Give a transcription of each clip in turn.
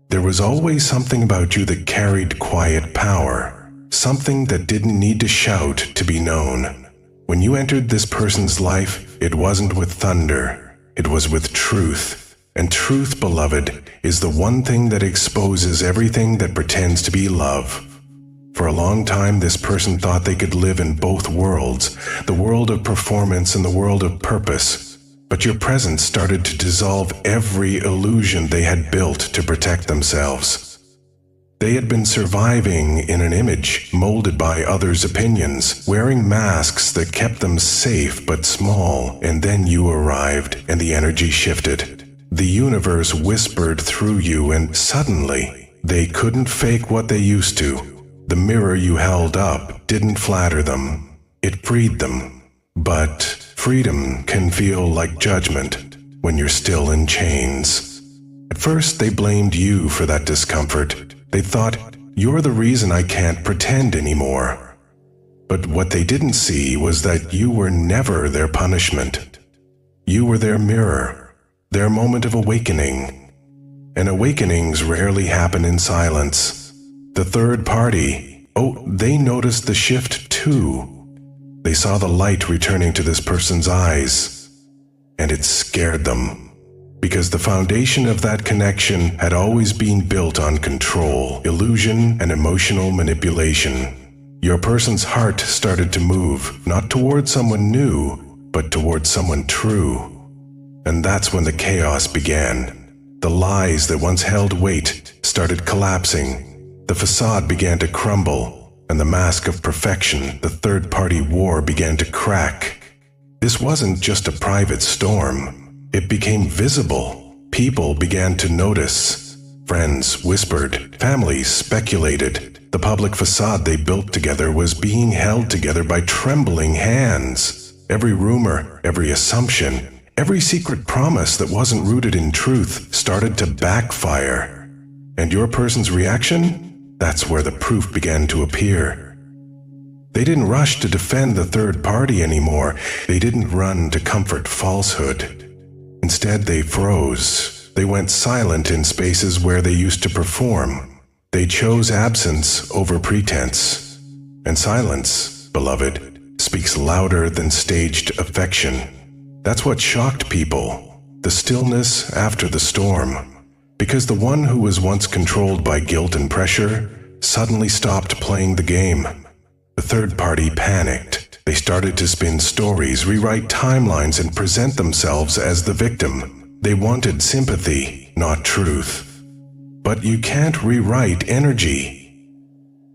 There was always something about you that carried quiet power, something that didn't need to shout to be known. When you entered this person's life, it wasn't with thunder, it was with truth. And truth, beloved, is the one thing that exposes everything that pretends to be love. For a long time, this person thought they could live in both worlds, the world of performance and the world of purpose. But your presence started to dissolve every illusion they had built to protect themselves. They had been surviving in an image molded by others' opinions, wearing masks that kept them safe but small, and then you arrived and the energy shifted. The universe whispered through you, and suddenly, they couldn't fake what they used to. The mirror you held up didn't flatter them, it freed them. But freedom can feel like judgment when you're still in chains. At first, they blamed you for that discomfort. They thought, you're the reason I can't pretend anymore. But what they didn't see was that you were never their punishment. You were their mirror, their moment of awakening. And awakenings rarely happen in silence. The third party, they noticed the shift too. They saw the light returning to this person's eyes, and it scared them. Because the foundation of that connection had always been built on control, illusion, and emotional manipulation. Your person's heart started to move, not towards someone new, but towards someone true. And that's when the chaos began. The lies that once held weight started collapsing. The facade began to crumble, and the mask of perfection, the third-party war, began to crack. This wasn't just a private storm. It became visible. People began to notice. Friends whispered. Families speculated. The public facade they built together was being held together by trembling hands. Every rumor, every assumption, every secret promise that wasn't rooted in truth started to backfire. And your person's reaction? That's where the proof began to appear. They didn't rush to defend the third party anymore. They didn't run to comfort falsehood. Instead, they froze. They went silent in spaces where they used to perform. They chose absence over pretense. And silence, beloved, speaks louder than staged affection. That's what shocked people, the stillness after the storm. Because the one who was once controlled by guilt and pressure suddenly stopped playing the game. The third party panicked. They started to spin stories, rewrite timelines, and present themselves as the victim. They wanted sympathy, not truth. But you can't rewrite energy.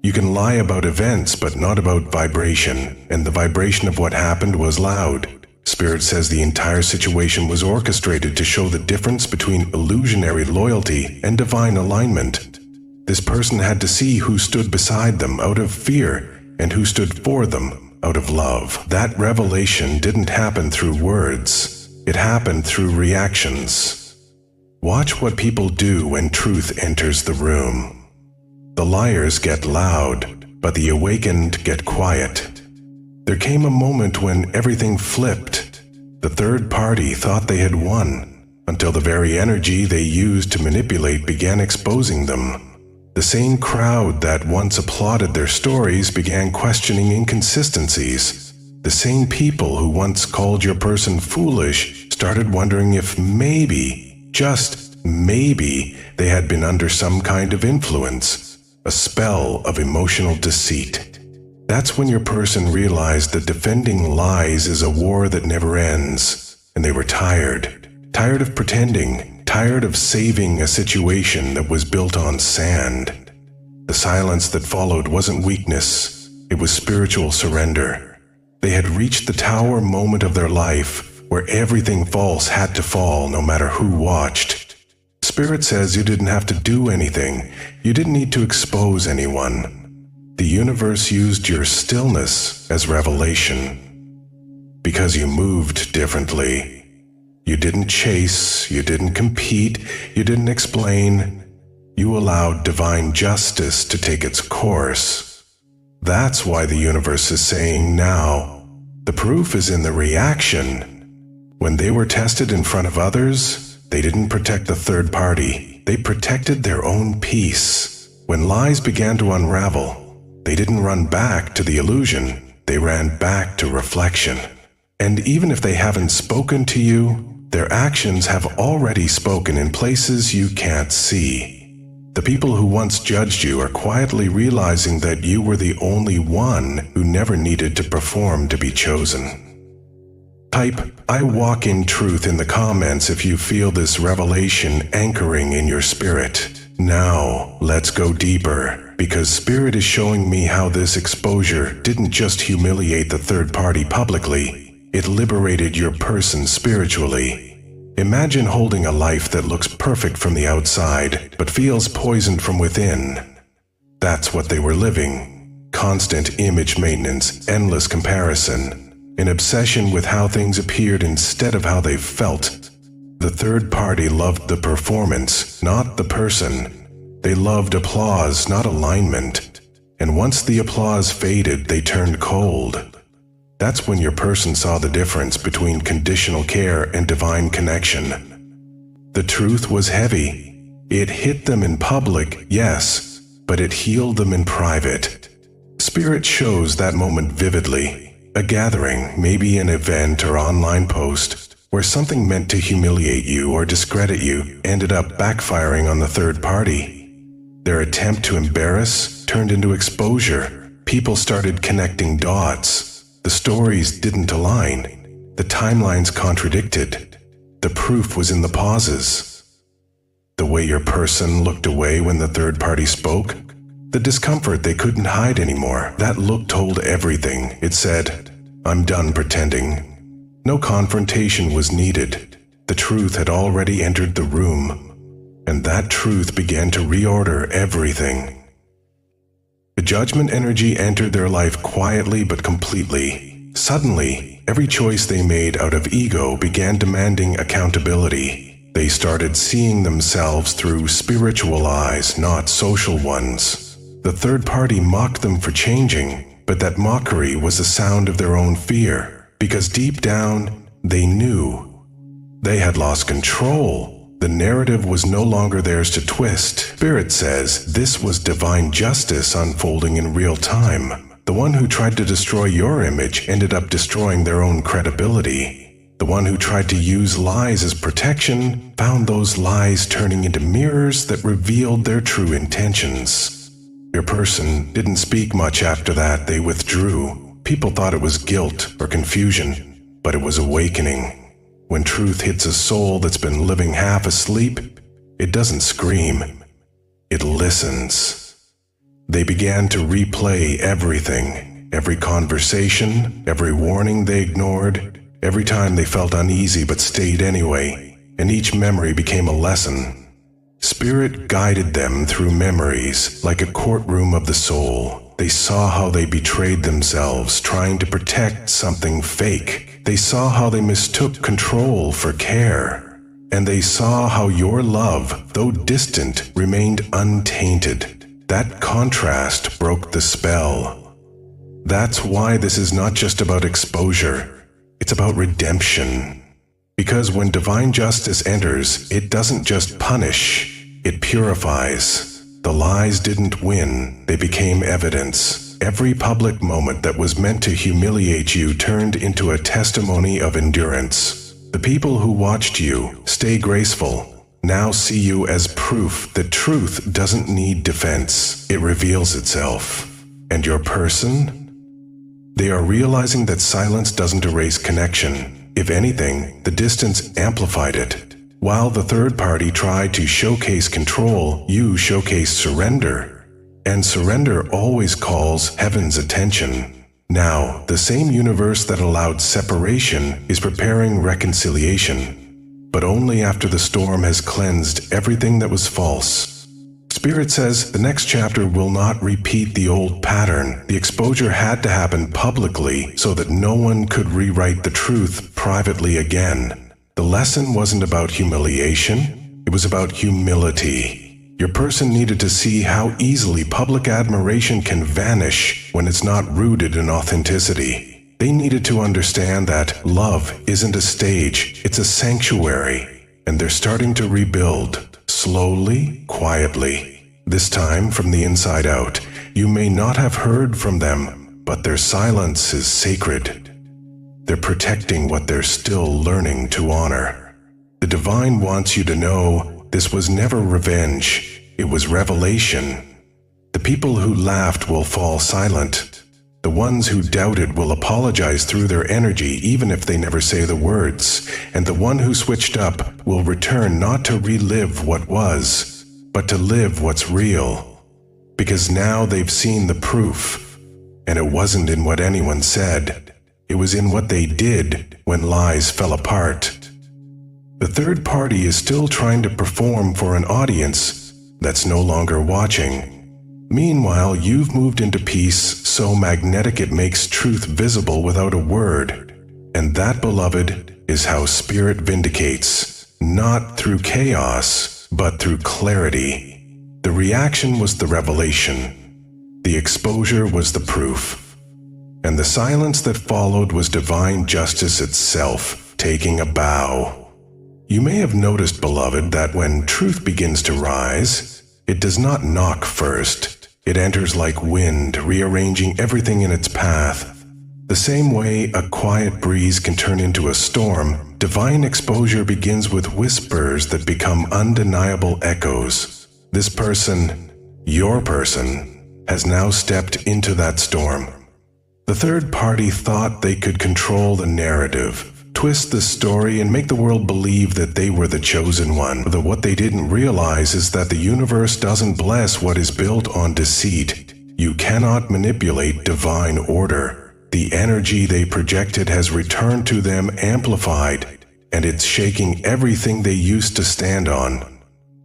You can lie about events, but not about vibration, and the vibration of what happened was loud. Spirit says the entire situation was orchestrated to show the difference between illusionary loyalty and divine alignment. This person had to see who stood beside them out of fear and who stood for them out of love. That revelation didn't happen through words. It happened through reactions. Watch what people do when truth enters the room. The liars get loud, but the awakened get quiet. There came a moment when everything flipped. The third party thought they had won, until the very energy they used to manipulate began exposing them. The same crowd that once applauded their stories began questioning inconsistencies. The same people who once called your person foolish started wondering if maybe, just maybe, they had been under some kind of influence, a spell of emotional deceit. That's when your person realized that defending lies is a war that never ends, and they were tired of pretending. Tired of saving a situation that was built on sand. The silence that followed wasn't weakness, it was spiritual surrender. They had reached the tower moment of their life, where everything false had to fall no matter who watched. Spirit says you didn't have to do anything, you didn't need to expose anyone. The universe used your stillness as revelation. Because you moved differently. You didn't chase, you didn't compete, you didn't explain. You allowed divine justice to take its course. That's why the universe is saying now, the proof is in the reaction. When they were tested in front of others, they didn't protect the third party. They protected their own peace. When lies began to unravel, they didn't run back to the illusion, they ran back to reflection. And even if they haven't spoken to you, their actions have already spoken in places you can't see. The people who once judged you are quietly realizing that you were the only one who never needed to perform to be chosen. Type, "I walk in truth" in the comments if you feel this revelation anchoring in your spirit. Now, let's go deeper, because Spirit is showing me how this exposure didn't just humiliate the third party publicly, it liberated your person spiritually. Imagine holding a life that looks perfect from the outside, but feels poisoned from within. That's what they were living. Constant image maintenance, endless comparison, an obsession with how things appeared instead of how they felt. The third party loved the performance, not the person. They loved applause, not alignment. And once the applause faded, they turned cold. That's when your person saw the difference between conditional care and divine connection. The truth was heavy. It hit them in public, yes, but it healed them in private. Spirit shows that moment vividly. A gathering, maybe an event or online post, where something meant to humiliate you or discredit you ended up backfiring on the third party. Their attempt to embarrass turned into exposure. People started connecting dots. The stories didn't align. The timelines contradicted. The proof was in the pauses. The way your person looked away when the third party spoke, the discomfort they couldn't hide anymore. That look told everything. It said, "I'm done pretending." No confrontation was needed. The truth had already entered the room, and that truth began to reorder everything. The judgment energy entered their life quietly but completely. Suddenly, every choice they made out of ego began demanding accountability. They started seeing themselves through spiritual eyes, not social ones. The third party mocked them for changing, but that mockery was the sound of their own fear, because deep down, they knew. They had lost control. The narrative was no longer theirs to twist. Spirit says this was divine justice unfolding in real time. The one who tried to destroy your image ended up destroying their own credibility. The one who tried to use lies as protection found those lies turning into mirrors that revealed their true intentions. Your person didn't speak much after that. They withdrew. People thought it was guilt or confusion, but it was awakening. When truth hits a soul that's been living half asleep, it doesn't scream. It listens. They began to replay everything, every conversation, every warning they ignored, every time they felt uneasy but stayed anyway, and each memory became a lesson. Spirit guided them through memories like a courtroom of the soul. They saw how they betrayed themselves, trying to protect something fake. They saw how they mistook control for care. And they saw how your love, though distant, remained untainted. That contrast broke the spell. That's why this is not just about exposure. It's about redemption. Because when divine justice enters, it doesn't just punish, it purifies. The lies didn't win, they became evidence. Every public moment that was meant to humiliate you turned into a testimony of endurance. The people who watched you stay graceful now see you as proof that truth doesn't need defense. It reveals itself. And your person? They are realizing that silence doesn't erase connection. If anything, the distance amplified it. While the third party tried to showcase control, you showcase surrender. And surrender always calls heaven's attention. Now, the same universe that allowed separation is preparing reconciliation, but only after the storm has cleansed everything that was false. Spirit says the next chapter will not repeat the old pattern. The exposure had to happen publicly so that no one could rewrite the truth privately again. The lesson wasn't about humiliation, it was about humility. Your person needed to see how easily public admiration can vanish when it's not rooted in authenticity. They needed to understand that love isn't a stage, it's a sanctuary, and they're starting to rebuild, slowly, quietly. This time from the inside out. You may not have heard from them, but their silence is sacred. They're protecting what they're still learning to honor. The divine wants you to know this was never revenge, it was revelation. The people who laughed will fall silent. The ones who doubted will apologize through their energy even if they never say the words. And the one who switched up will return not to relive what was, but to live what's real. Because now they've seen the proof. And it wasn't in what anyone said. It was in what they did when lies fell apart. The third party is still trying to perform for an audience that's no longer watching. Meanwhile, you've moved into peace so magnetic it makes truth visible without a word. And that, beloved, is how Spirit vindicates, not through chaos, but through clarity. The reaction was the revelation. The exposure was the proof. And the silence that followed was divine justice itself, taking a bow. You may have noticed, beloved, that when truth begins to rise, it does not knock first. It enters like wind, rearranging everything in its path. The same way a quiet breeze can turn into a storm, divine exposure begins with whispers that become undeniable echoes. This person, your person, has now stepped into that storm. The third party thought they could control the narrative, twist the story, and make the world believe that they were the chosen one. But what they didn't realize is that the universe doesn't bless what is built on deceit. You cannot manipulate divine order. The energy they projected has returned to them amplified, and it's shaking everything they used to stand on.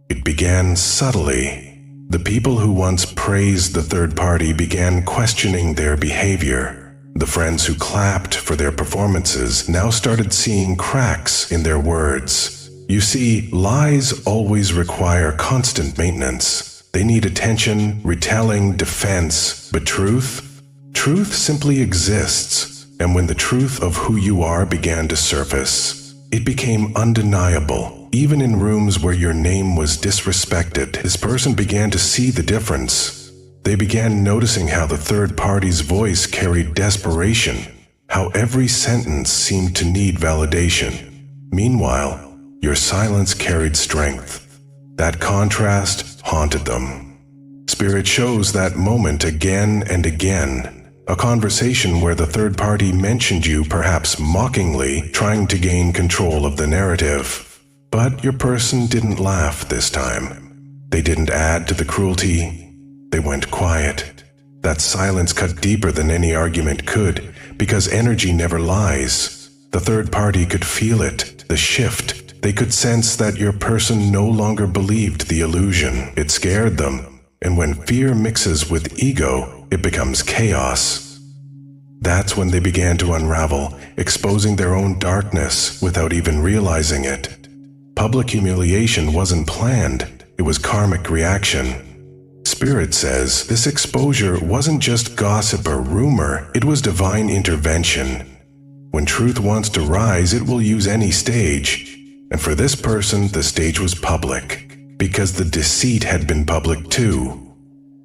It began subtly. The people who once praised the third party began questioning their behavior. The friends who clapped for their performances now started seeing cracks in their words. You see, lies always require constant maintenance. They need attention, retelling, defense. But truth simply exists. And when the truth of who you are began to surface, it became undeniable. Even in rooms where your name was disrespected, this person began to see the difference. They began noticing how the third party's voice carried desperation, how every sentence seemed to need validation. Meanwhile, your silence carried strength. That contrast haunted them. Spirit shows that moment again and again. A conversation where the third party mentioned you, perhaps mockingly, trying to gain control of the narrative. But your person didn't laugh this time. They didn't add to the cruelty. They went quiet. That silence cut deeper than any argument could, because energy never lies. The third party could feel it, the shift. They could sense that your person no longer believed the illusion. It scared them, and when fear mixes with ego, it becomes chaos. That's when they began to unravel, exposing their own darkness without even realizing it. Public humiliation wasn't planned, it was karmic reaction. Spirit says this exposure wasn't just gossip or rumor, it was divine intervention. When truth wants to rise, it will use any stage. And for this person, the stage was public, because the deceit had been public too.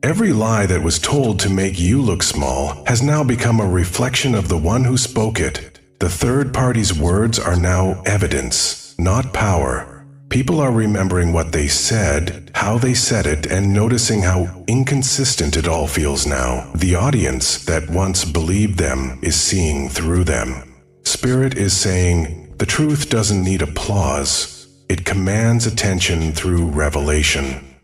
Every lie that was told to make you look small has now become a reflection of the one who spoke it. The third party's words are now evidence, not power. People are remembering what they said, how they said it, and noticing how inconsistent it all feels now. The audience that once believed them is seeing through them. Spirit is saying, the truth doesn't need applause. It commands attention through revelation.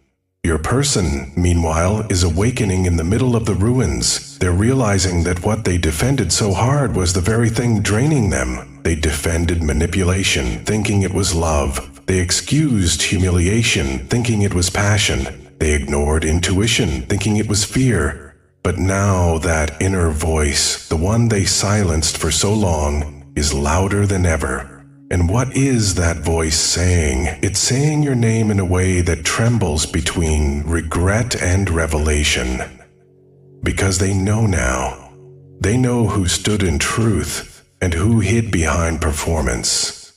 Your person, meanwhile, is awakening in the middle of the ruins. They're realizing that what they defended so hard was the very thing draining them. They defended manipulation, thinking it was love. They excused humiliation, thinking it was passion. They ignored intuition, thinking it was fear. But now that inner voice, the one they silenced for so long, is louder than ever. And what is that voice saying? It's saying your name in a way that trembles between regret and revelation. Because they know now. They know who stood in truth and who hid behind performance.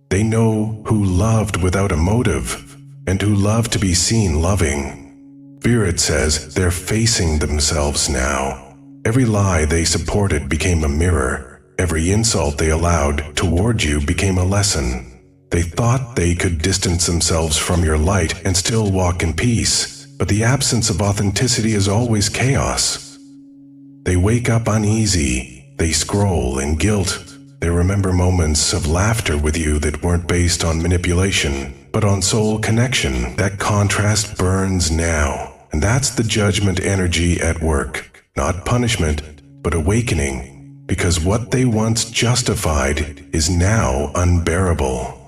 They know who loved without a motive and who love to be seen loving. Spirit says they're facing themselves now. Every lie they supported became a mirror. Every insult they allowed toward you became a lesson. They thought they could distance themselves from your light and still walk in peace, but the absence of authenticity is always chaos. They wake up uneasy. They scroll in guilt. They remember moments of laughter with you that weren't based on manipulation, but on soul connection. That contrast burns now, and that's the judgment energy at work. Not punishment, but awakening, because what they once justified is now unbearable.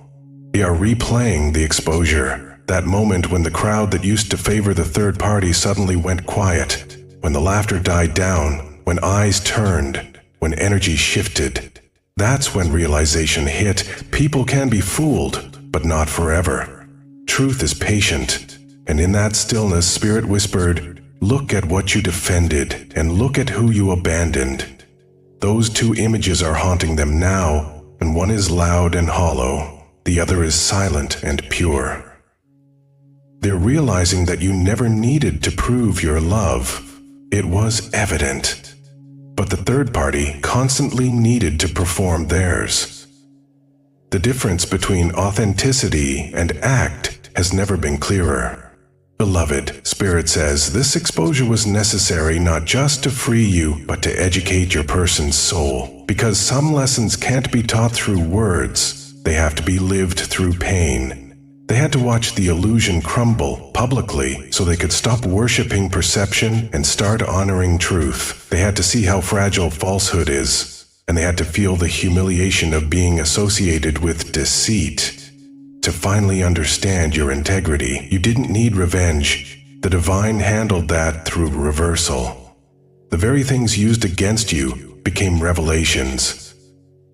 They are replaying the exposure, that moment when the crowd that used to favor the third party suddenly went quiet, when the laughter died down, when eyes turned, when energy shifted. That's when realization hit. People can be fooled, but not forever. Truth is patient, and in that stillness, Spirit whispered, "Look at what you defended, and look at who you abandoned." Those two images are haunting them now, and one is loud and hollow. The other is silent and pure. They're realizing that you never needed to prove your love. It was evident. But the third party constantly needed to perform theirs. The difference between authenticity and act has never been clearer. Beloved, Spirit says, this exposure was necessary not just to free you, but to educate your person's soul. Because some lessons can't be taught through words. They have to be lived through pain. They had to watch the illusion crumble publicly so they could stop worshiping perception and start honoring truth. They had to see how fragile falsehood is, and they had to feel the humiliation of being associated with deceit. To finally understand your integrity, you didn't need revenge. The divine handled that through reversal. The very things used against you became revelations.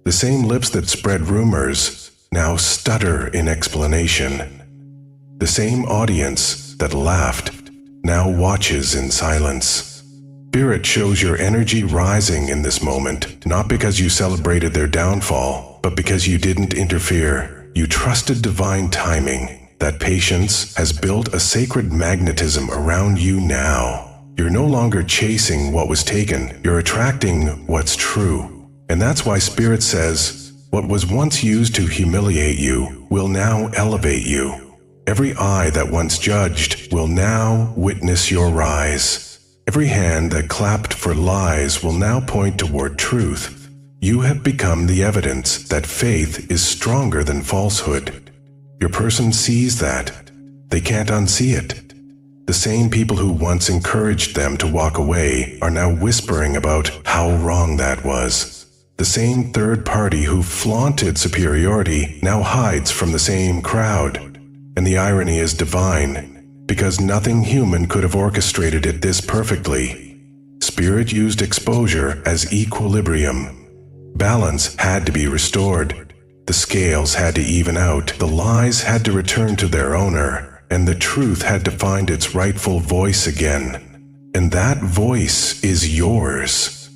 The same lips that spread rumors now stutter in explanation. The same audience that laughed now watches in silence. Spirit shows your energy rising in this moment, not because you celebrated their downfall, but because you didn't interfere. You trusted divine timing. That patience has built a sacred magnetism around you now. You're no longer chasing what was taken, you're attracting what's true. And that's why Spirit says, what was once used to humiliate you will now elevate you. Every eye that once judged will now witness your rise. Every hand that clapped for lies will now point toward truth. You have become the evidence that faith is stronger than falsehood. Your person sees that. They can't unsee it. The same people who once encouraged them to walk away are now whispering about how wrong that was. The same third party who flaunted superiority now hides from the same crowd. And the irony is divine, because nothing human could have orchestrated it this perfectly. Spirit used exposure as equilibrium. Balance had to be restored. The scales had to even out. The lies had to return to their owner, and the truth had to find its rightful voice again. And that voice is yours.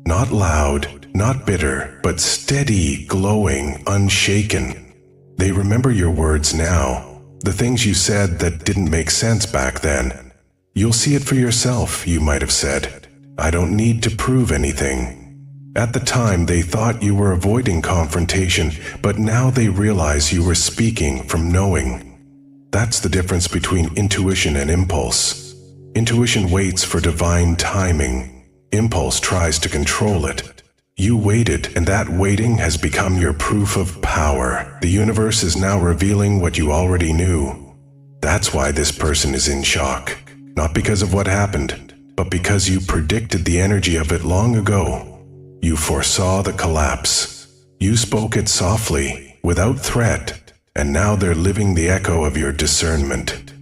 Not loud, not bitter, but steady, glowing, unshaken. They remember your words now, the things you said that didn't make sense back then. You'll see it for yourself, you might have said. I don't need to prove anything. At the time, they thought you were avoiding confrontation, but now they realize you were speaking from knowing. That's the difference between intuition and impulse. Intuition waits for divine timing. Impulse tries to control it. You waited, and that waiting has become your proof of power. The universe is now revealing what you already knew. That's why this person is in shock. Not because of what happened, but because you predicted the energy of it long ago. You foresaw the collapse. You spoke it softly, without threat, and now they're living the echo of your discernment.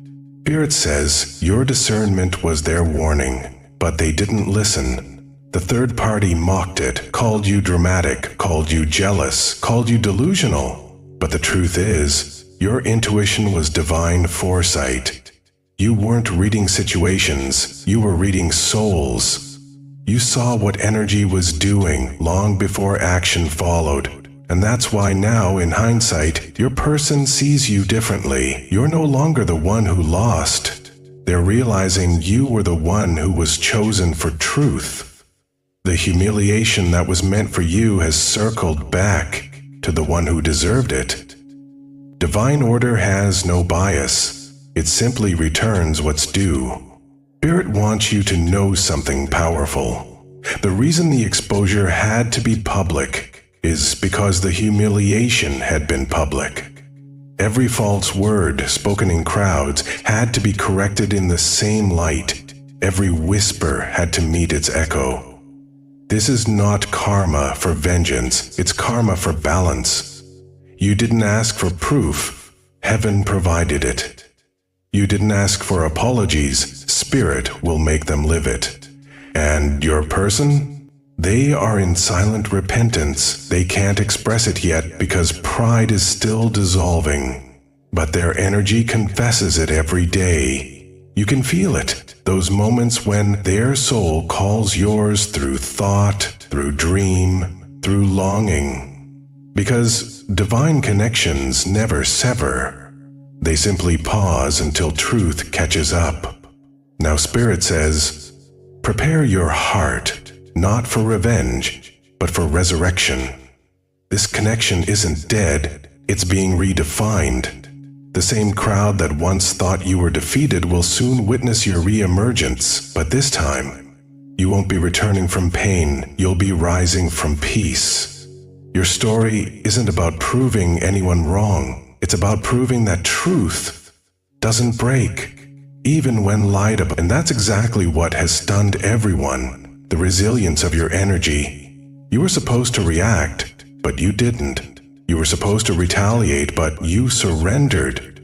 Spirit says your discernment was their warning, but they didn't listen. The third party mocked it, called you dramatic, called you jealous, called you delusional. But the truth is, your intuition was divine foresight. You weren't reading situations, you were reading souls. You saw what energy was doing long before action followed, And that's why now, in hindsight, your person sees you differently. You're no longer the one who lost. They're realizing you were the one who was chosen for truth. The humiliation that was meant for you has circled back to the one who deserved it. Divine order has no bias. It simply returns what's due. Spirit wants you to know something powerful. The reason the exposure had to be public is because the humiliation had been public. Every false word spoken in crowds had to be corrected in the same light. Every whisper had to meet its echo. This is not karma for vengeance, it's karma for balance. You didn't ask for proof, heaven provided it. You didn't ask for apologies, Spirit will make them live it. And your person? They are in silent repentance. They can't express it yet because pride is still dissolving. But their energy confesses it every day. You can feel it, those moments when their soul calls yours through thought, through dream, through longing. Because divine connections never sever. They simply pause until truth catches up. Now Spirit says, prepare your heart, not for revenge, but for resurrection. This connection isn't dead, it's being redefined. The same crowd that once thought you were defeated will soon witness your re-emergence, but this time, you won't be returning from pain, you'll be rising from peace. Your story isn't about proving anyone wrong. It's about proving that truth doesn't break, even when lied about. And that's exactly what has stunned everyone, the resilience of your energy. You were supposed to react, but you didn't. You were supposed to retaliate, but you surrendered.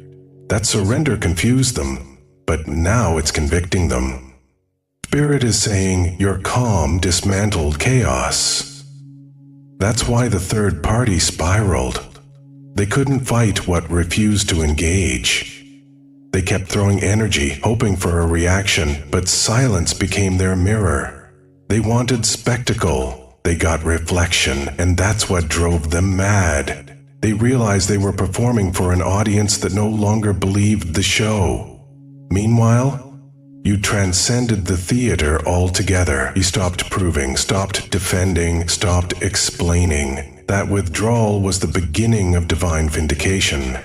That surrender confused them, but now it's convicting them. Spirit is saying your calm dismantled chaos. That's why the third party spiraled. They couldn't fight what refused to engage. They kept throwing energy, hoping for a reaction, but silence became their mirror. They wanted spectacle, they got reflection, and that's what drove them mad. They realized they were performing for an audience that no longer believed the show. Meanwhile, you transcended the theater altogether. You stopped proving, stopped defending, stopped explaining. That withdrawal was the beginning of divine vindication.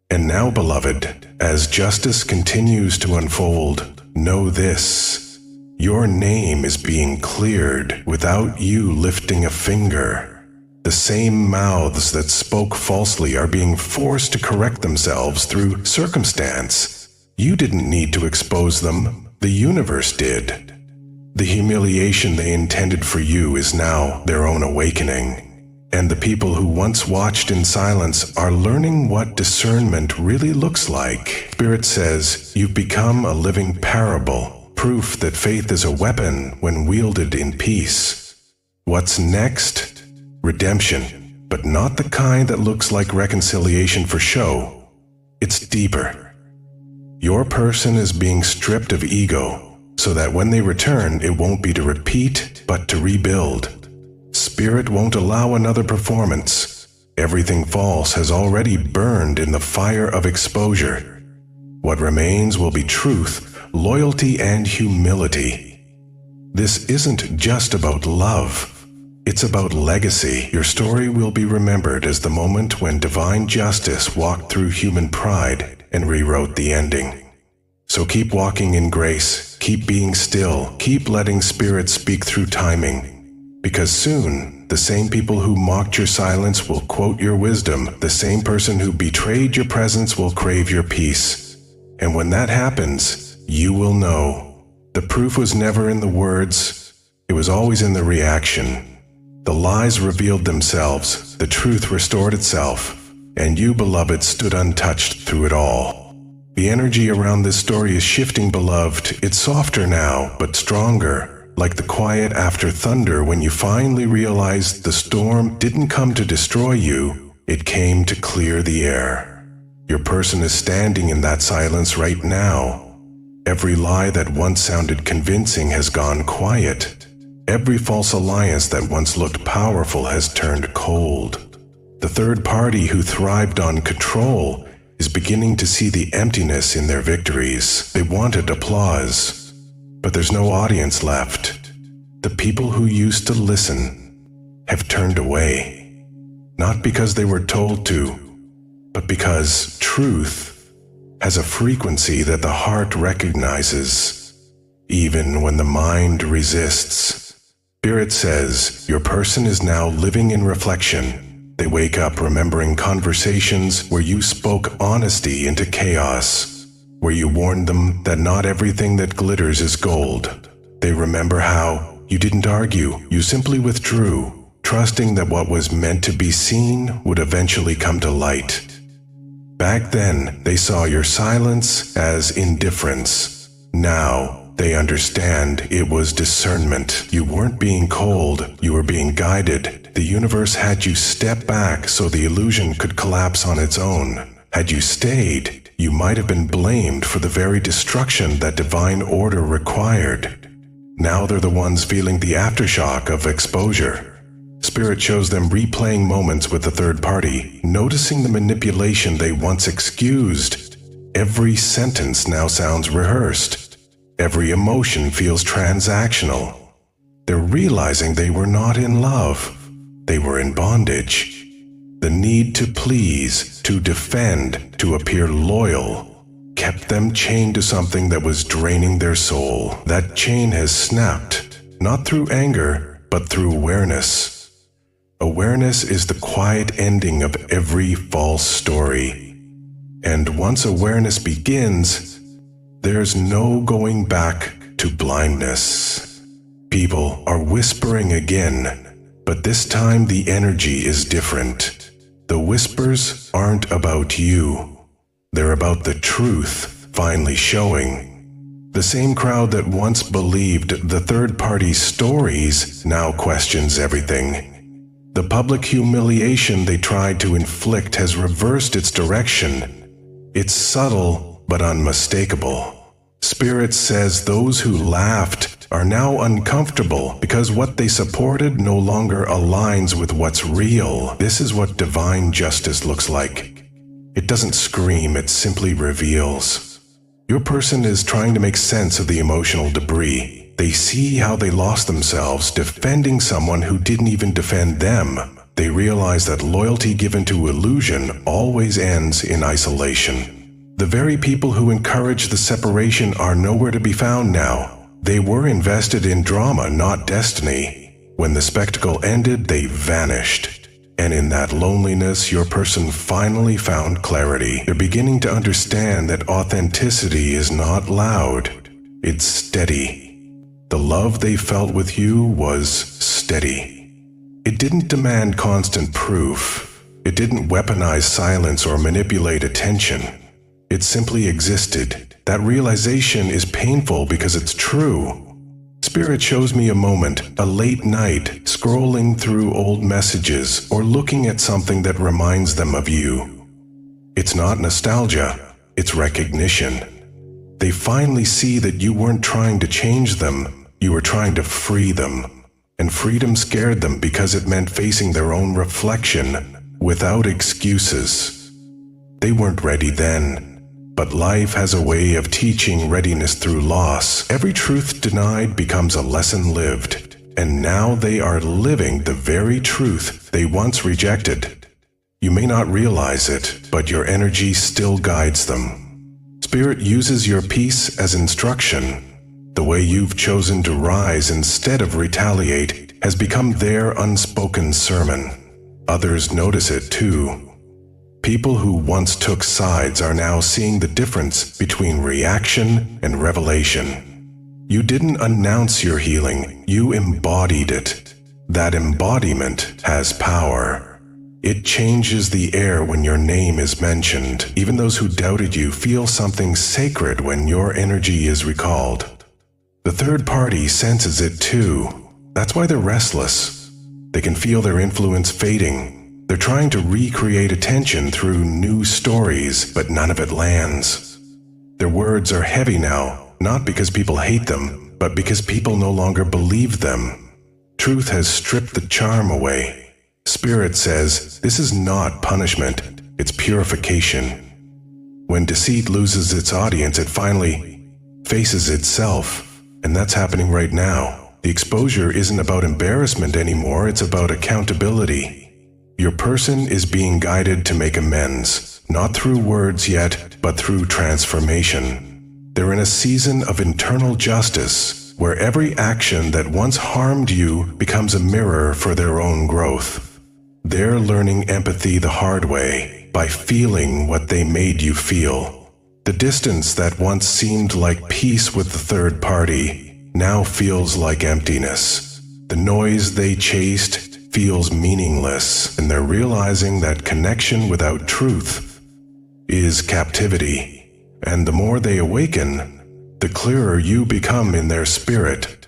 And now, beloved, as justice continues to unfold, know this: your name is being cleared without you lifting a finger. The same mouths that spoke falsely are being forced to correct themselves through circumstance. You didn't need to expose them, the universe did. The humiliation they intended for you is now their own awakening. And the people who once watched in silence are learning what discernment really looks like. Spirit says, you've become a living parable, proof that faith is a weapon when wielded in peace. What's next? Redemption, but not the kind that looks like reconciliation for show. It's deeper. Your person is being stripped of ego, so that when they return, it won't be to repeat, but to rebuild. Spirit won't allow another performance. Everything false has already burned in the fire of exposure. What remains will be truth, loyalty, and humility. This isn't just about love. It's about legacy. Your story will be remembered as the moment when divine justice walked through human pride and rewrote the ending. So keep walking in grace, keep being still, keep letting Spirit speak through timing. Because soon, the same people who mocked your silence will quote your wisdom. The same person who betrayed your presence will crave your peace. And when that happens, you will know. The proof was never in the words, it was always in the reaction. The lies revealed themselves, the truth restored itself, and you, beloved, stood untouched through it all. The energy around this story is shifting, beloved. It's softer now, but stronger. Like the quiet after thunder when you finally realized the storm didn't come to destroy you, it came to clear the air. Your person is standing in that silence right now. Every lie that once sounded convincing has gone quiet. Every false alliance that once looked powerful has turned cold. The third party who thrived on control is beginning to see the emptiness in their victories. They wanted applause, but there's no audience left. The people who used to listen have turned away, not because they were told to, but because truth has a frequency that the heart recognizes, even when the mind resists. Spirit says your person is now living in reflection. They wake up remembering conversations where you spoke honesty into chaos, where you warned them that not everything that glitters is gold. They remember how you didn't argue, you simply withdrew, trusting that what was meant to be seen would eventually come to light. Back then, they saw your silence as indifference. Now, they understand it was discernment. You weren't being cold, you were being guided. The universe had you step back so the illusion could collapse on its own. Had you stayed, you might have been blamed for the very destruction that divine order required. Now they're the ones feeling the aftershock of exposure. Spirit shows them replaying moments with the third party, noticing the manipulation they once excused. Every sentence now sounds rehearsed. Every emotion feels transactional. They're realizing they were not in love. They were in bondage. The need to please, to defend, to appear loyal, kept them chained to something that was draining their soul. That chain has snapped, not through anger, but through awareness. Awareness is the quiet ending of every false story. And once awareness begins, there's no going back to blindness. People are whispering again, but this time the energy is different. The whispers aren't about you. They're about the truth finally showing. The same crowd that once believed the third party's stories now questions everything. The public humiliation they tried to inflict has reversed its direction. It's subtle, but unmistakable. Spirit says those who laughed are now uncomfortable because what they supported no longer aligns with what's real. This is what divine justice looks like. It doesn't scream, it simply reveals. Your person is trying to make sense of the emotional debris. They see how they lost themselves defending someone who didn't even defend them. They realize that loyalty given to illusion always ends in isolation. The very people who encourage the separation are nowhere to be found now. They were invested in drama, not destiny. When the spectacle ended, they vanished. And in that loneliness, your person finally found clarity. They're beginning to understand that authenticity is not loud, it's steady. The love they felt with you was steady. It didn't demand constant proof. It didn't weaponize silence or manipulate attention. It simply existed. That realization is painful because it's true. Spirit shows me a moment, a late night, scrolling through old messages or looking at something that reminds them of you. It's not nostalgia, it's recognition. They finally see that you weren't trying to change them, you were trying to free them. And freedom scared them because it meant facing their own reflection without excuses. They weren't ready then. But life has a way of teaching readiness through loss. Every truth denied becomes a lesson lived, and now they are living the very truth they once rejected. You may not realize it, but your energy still guides them. Spirit uses your peace as instruction. The way you've chosen to rise instead of retaliate has become their unspoken sermon. Others notice it too. People who once took sides are now seeing the difference between reaction and revelation. You didn't announce your healing, you embodied it. That embodiment has power. It changes the air when your name is mentioned. Even those who doubted you feel something sacred when your energy is recalled. The third party senses it too. That's why they're restless. They can feel their influence fading. They're trying to recreate attention through new stories, but none of it lands. Their words are heavy now, not because people hate them, but because people no longer believe them. Truth has stripped the charm away. Spirit says this is not punishment, it's purification. When deceit loses its audience, it finally faces itself, and that's happening right now. The exposure isn't about embarrassment anymore, it's about accountability. Your person is being guided to make amends, not through words yet, but through transformation. They're in a season of internal justice, where every action that once harmed you becomes a mirror for their own growth. They're learning empathy the hard way, by feeling what they made you feel. The distance that once seemed like peace with the third party now feels like emptiness. The noise they chased feels meaningless, and they're realizing that connection without truth is captivity. And the more they awaken, the clearer you become in their spirit.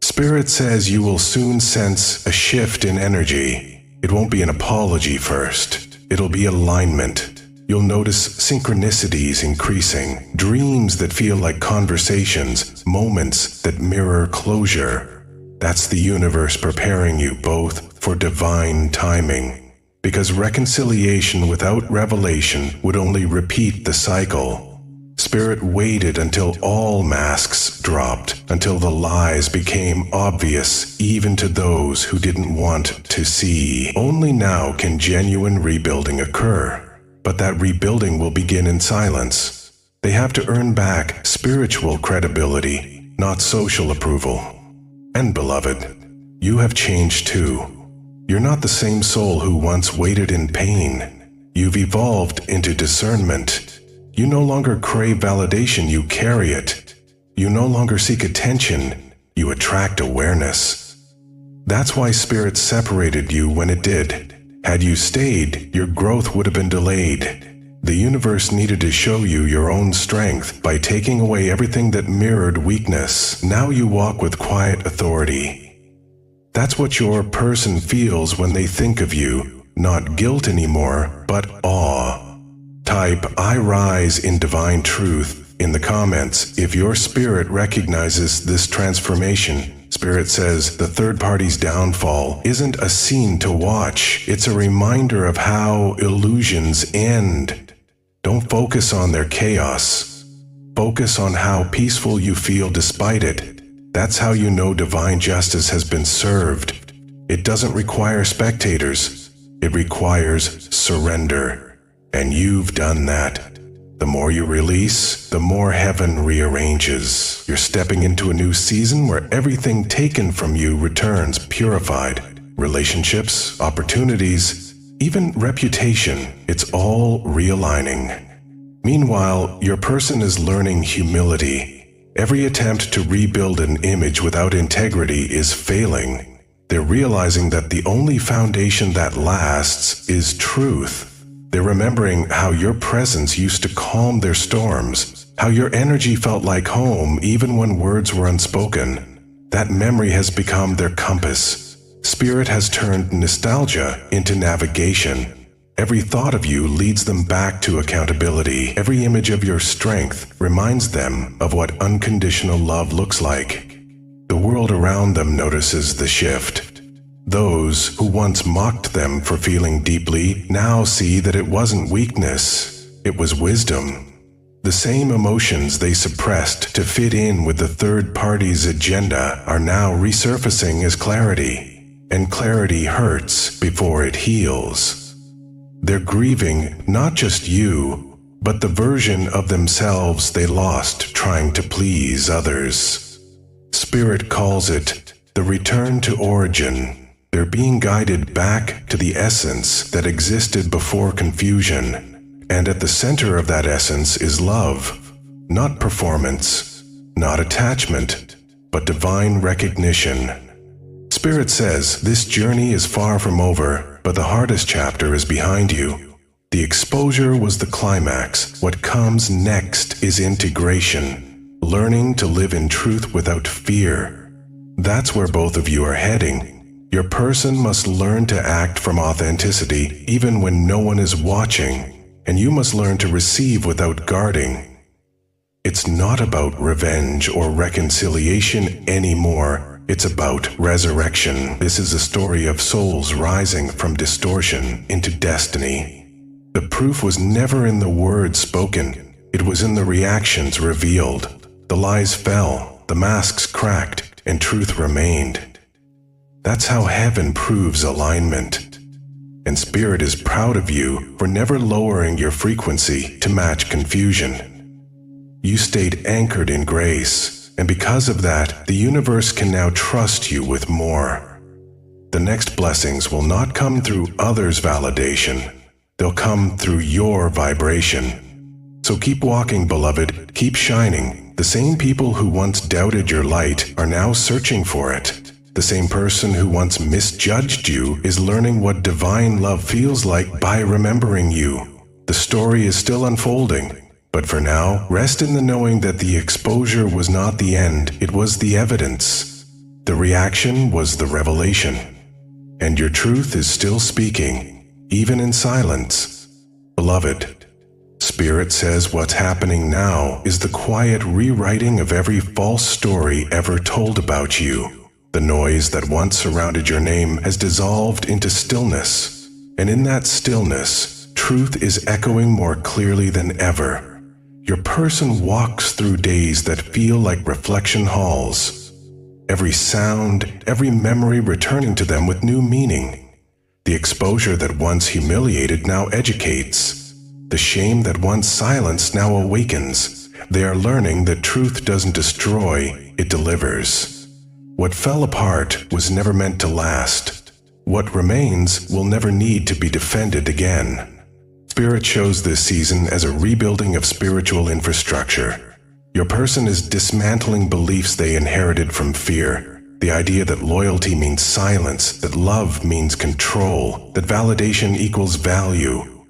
Spirit says you will soon sense a shift in energy. It won't be an apology first. It'll be alignment. You'll notice synchronicities increasing, dreams that feel like conversations, moments that mirror closure. That's the universe preparing you both for divine timing. Because reconciliation without revelation would only repeat the cycle. Spirit waited until all masks dropped, until the lies became obvious even to those who didn't want to see. Only now can genuine rebuilding occur. But that rebuilding will begin in silence. They have to earn back spiritual credibility, not social approval. And beloved, you have changed too. You're not the same soul who once waited in pain. You've evolved into discernment. You no longer crave validation, you carry it. You no longer seek attention, you attract awareness. That's why Spirit separated you when it did. Had you stayed, your growth would have been delayed. The universe needed to show you your own strength by taking away everything that mirrored weakness. Now you walk with quiet authority. That's what your person feels when they think of you. Not guilt anymore, but awe. Type "I rise in divine truth" in the comments if your spirit recognizes this transformation. Spirit says the third party's downfall isn't a scene to watch, it's a reminder of how illusions end. Don't focus on their chaos. Focus on how peaceful you feel despite it. That's how you know divine justice has been served. It doesn't require spectators, it requires surrender. And you've done that. The more you release, the more heaven rearranges. You're stepping into a new season where everything taken from you returns purified. Relationships, opportunities, even reputation, it's all realigning. Meanwhile, your person is learning humility. Every attempt to rebuild an image without integrity is failing. They're realizing that the only foundation that lasts is truth. They're remembering how your presence used to calm their storms, how your energy felt like home even when words were unspoken. That memory has become their compass. Spirit has turned nostalgia into navigation. Every thought of you leads them back to accountability. Every image of your strength reminds them of what unconditional love looks like. The world around them notices the shift. Those who once mocked them for feeling deeply now see that it wasn't weakness, it was wisdom. The same emotions they suppressed to fit in with the third party's agenda are now resurfacing as clarity, and clarity hurts before it heals. They're grieving not just you, but the version of themselves they lost trying to please others. Spirit calls it the return to origin. They're being guided back to the essence that existed before confusion. And at the center of that essence is love. Not performance, not attachment, but divine recognition. Spirit says this journey is far from over, but the hardest chapter is behind you. The exposure was the climax. What comes next is integration. Learning to live in truth without fear. That's where both of you are heading. Your person must learn to act from authenticity even when no one is watching, and you must learn to receive without guarding. It's not about revenge or reconciliation anymore. It's about resurrection. This is a story of souls rising from distortion into destiny. The proof was never in the words spoken. It was in the reactions revealed. The lies fell, the masks cracked, and truth remained. That's how heaven proves alignment. And Spirit is proud of you for never lowering your frequency to match confusion. You stayed anchored in grace, and because of that, the universe can now trust you with more. The next blessings will not come through others' validation. They'll come through your vibration. So keep walking, beloved, keep shining. The same people who once doubted your light are now searching for it. The same person who once misjudged you is learning what divine love feels like by remembering you. The story is still unfolding, but for now, rest in the knowing that the exposure was not the end, it was the evidence. The reaction was the revelation. And your truth is still speaking, even in silence. Beloved, Spirit says what's happening now is the quiet rewriting of every false story ever told about you. The noise that once surrounded your name has dissolved into stillness, and in that stillness, truth is echoing more clearly than ever. Your person walks through days that feel like reflection halls, every sound, every memory returning to them with new meaning. The exposure that once humiliated now educates. The shame that once silenced now awakens. They are learning that truth doesn't destroy, it delivers. What fell apart was never meant to last. What remains will never need to be defended again. Spirit shows this season as a rebuilding of spiritual infrastructure. Your person is dismantling beliefs they inherited from fear. The idea that loyalty means silence, that love means control, that validation equals value.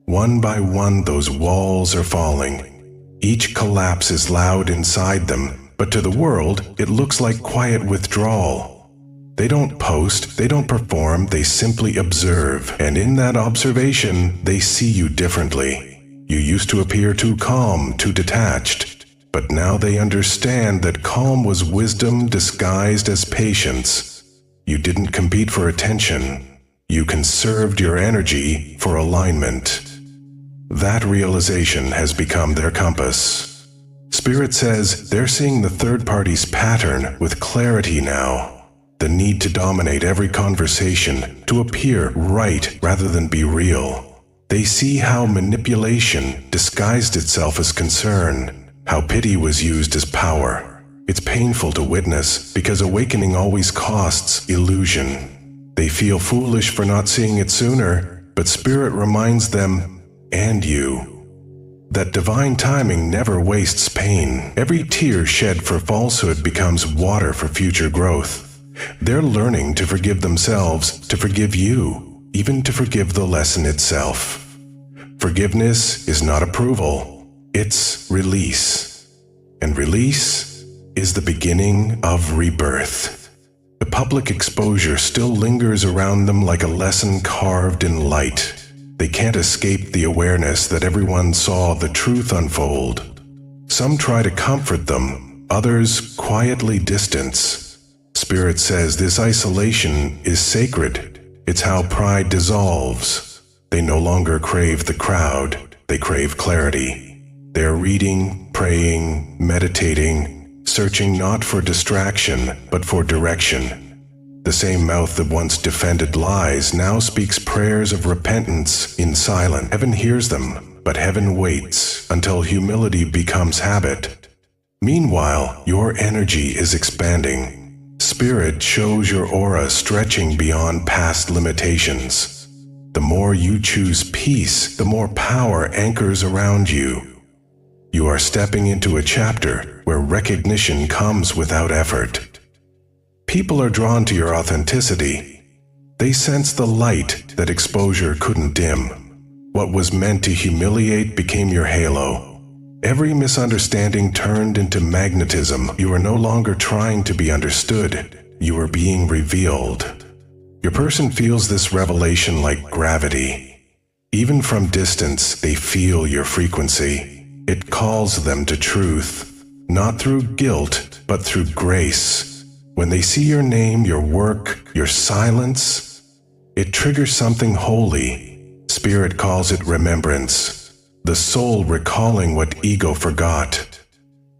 One by one, those walls are falling. Each collapse is loud inside them, but to the world, it looks like quiet withdrawal. They don't post, they don't perform, they simply observe. And in that observation, they see you differently. You used to appear too calm, too detached. But now they understand that calm was wisdom disguised as patience. You didn't compete for attention. You conserved your energy for alignment. That realization has become their compass. Spirit says they're seeing the third party's pattern with clarity now. The need to dominate every conversation, to appear right rather than be real. They see how manipulation disguised itself as concern, how pity was used as power. It's painful to witness because awakening always costs illusion. They feel foolish for not seeing it sooner, but Spirit reminds them, and you, that divine timing never wastes pain. Every tear shed for falsehood becomes water for future growth. They're learning to forgive themselves, to forgive you, even to forgive the lesson itself. Forgiveness is not approval, it's release. And release is the beginning of rebirth. The public exposure still lingers around them like a lesson carved in light. They can't escape the awareness that everyone saw the truth unfold. Some try to comfort them, others quietly distance. Spirit says this isolation is sacred. It's how pride dissolves. They no longer crave the crowd, they crave clarity. They're reading, praying, meditating, searching not for distraction, but for direction. The same mouth that once defended lies now speaks prayers of repentance in silence. Heaven hears them, but heaven waits until humility becomes habit. Meanwhile, your energy is expanding. Spirit shows your aura stretching beyond past limitations. The more you choose peace, the more power anchors around you. You are stepping into a chapter where recognition comes without effort. People are drawn to your authenticity. They sense the light that exposure couldn't dim. What was meant to humiliate became your halo. Every misunderstanding turned into magnetism. You are no longer trying to be understood. You are being revealed. Your person feels this revelation like gravity. Even from distance, they feel your frequency. It calls them to truth, not through guilt, but through grace. When they see your name, your work, your silence, it triggers something holy. Spirit calls it remembrance, the soul recalling what ego forgot.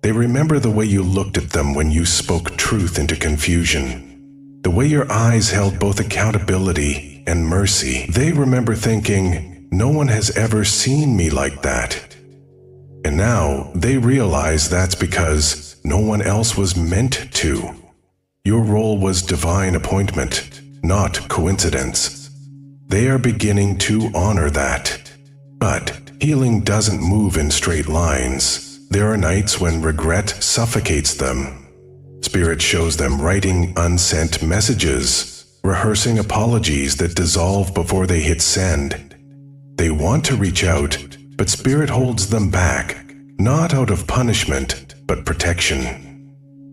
They remember the way you looked at them when you spoke truth into confusion, the way your eyes held both accountability and mercy. They remember thinking, no one has ever seen me like that. And now they realize that's because no one else was meant to. Your role was divine appointment, not coincidence. They are beginning to honor that. But healing doesn't move in straight lines. There are nights when regret suffocates them. Spirit shows them writing unsent messages, rehearsing apologies that dissolve before they hit send. They want to reach out, but Spirit holds them back, not out of punishment, but protection.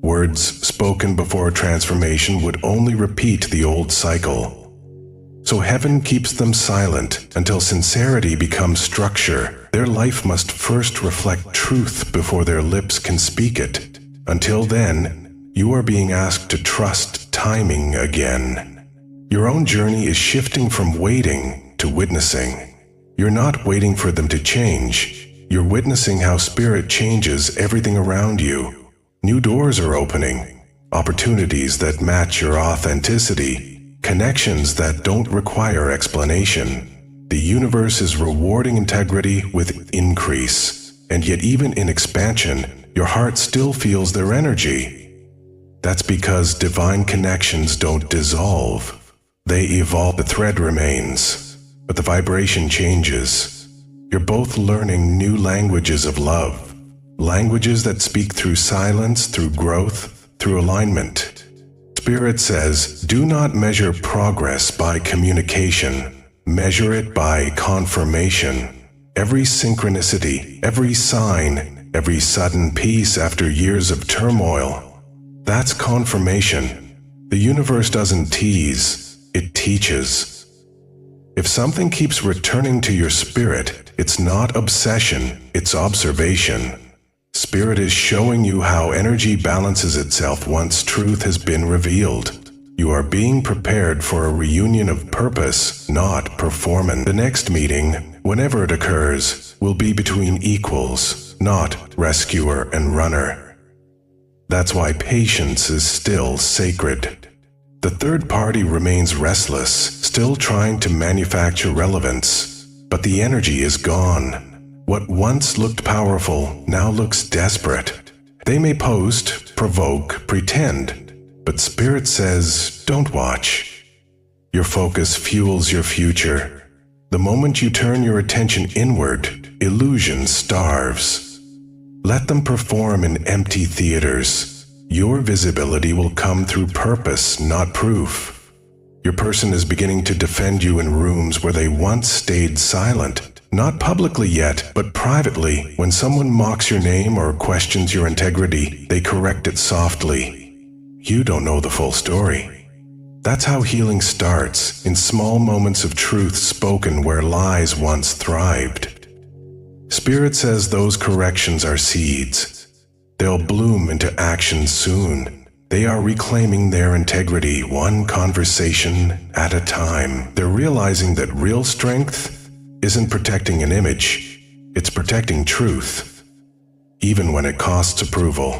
Words spoken before transformation would only repeat the old cycle. So heaven keeps them silent until sincerity becomes structure. Their life must first reflect truth before their lips can speak it. Until then, you are being asked to trust timing again. Your own journey is shifting from waiting to witnessing. You're not waiting for them to change. You're witnessing how Spirit changes everything around you. New doors are opening, opportunities that match your authenticity. Connections that don't require explanation. The universe is rewarding integrity with increase, and yet even in expansion, your heart still feels their energy. That's because divine connections don't dissolve. They evolve. The thread remains, but the vibration changes. You're both learning new languages of love, languages that speak through silence, through growth, through alignment. Spirit says, do not measure progress by communication. Measure it by confirmation. Every synchronicity, every sign, every sudden peace after years of turmoil, that's confirmation. The universe doesn't tease, it teaches. If something keeps returning to your spirit, it's not obsession, it's observation. Spirit is showing you how energy balances itself once truth has been revealed. You are being prepared for a reunion of purpose, not performance. The next meeting, whenever it occurs, will be between equals, not rescuer and runner. That's why patience is still sacred. The third party remains restless, still trying to manufacture relevance, but the energy is gone. What once looked powerful now looks desperate. They may post, provoke, pretend, but Spirit says, don't watch. Your focus fuels your future. The moment you turn your attention inward, illusion starves. Let them perform in empty theaters. Your visibility will come through purpose, not proof. Your person is beginning to defend you in rooms where they once stayed silent. Not publicly yet, but privately. When someone mocks your name or questions your integrity, they correct it softly. You don't know the full story. That's how healing starts, in small moments of truth spoken where lies once thrived. Spirit says those corrections are seeds. They'll bloom into action soon. They are reclaiming their integrity one conversation at a time. They're realizing that real strength isn't protecting an image, it's protecting truth, even when it costs approval.